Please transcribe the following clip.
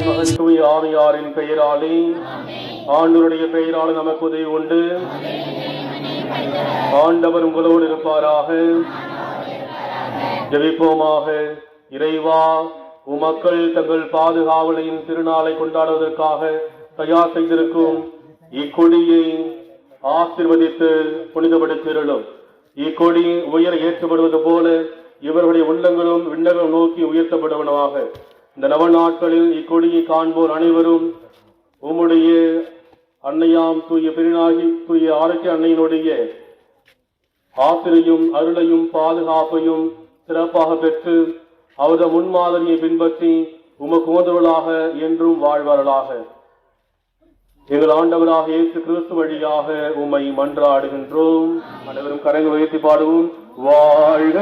மகன் தூய ஆவியாரின் பெயராலே ஆண்டவருடைய பெயரால் நமக்கு உதவி உண்டு. ஆண்டவர் உங்களோடு இருப்பாராக. ஜெபிப்போமாக. இறைவா, உமக்கள் தங்கள் பாதுகாவலையின் திருநாளை கொண்டாடுவதற்காக தயார் செய்திருக்கும் இக்கொடியை ஆசீர்வதித்து புனிதப்படுத்திருளும். இக்கொடி உயர ஏற்றப்படுவது போல இவர்களுடைய உள்ளங்களும் விண்ணகம் நோக்கி உயர்த்தப்படுவனவாக. இந்த நவநாட்களில் இக்கொடியை காண்போர் அனைவரும் உம்முடைய அன்னையாம் தூய பெருநாகி தூய ஆரோக்கிய அன்னையினுடைய ஆசிரியும் அருளையும் பாதுகாப்பையும் சிறப்பாக பெற்று அவரது முன்மாதிரியை பின்பற்றி உமக்கு உதவலாக என்றும் வாழ்வார்களாக. எங்கள் ஆண்டவராக இயேசு கிறிஸ்து வழியாக உம்மை மன்றாடுகின்றோம். அனைவரும் கரங்கள் உயர்த்தி பாடுவோம். வாழ்க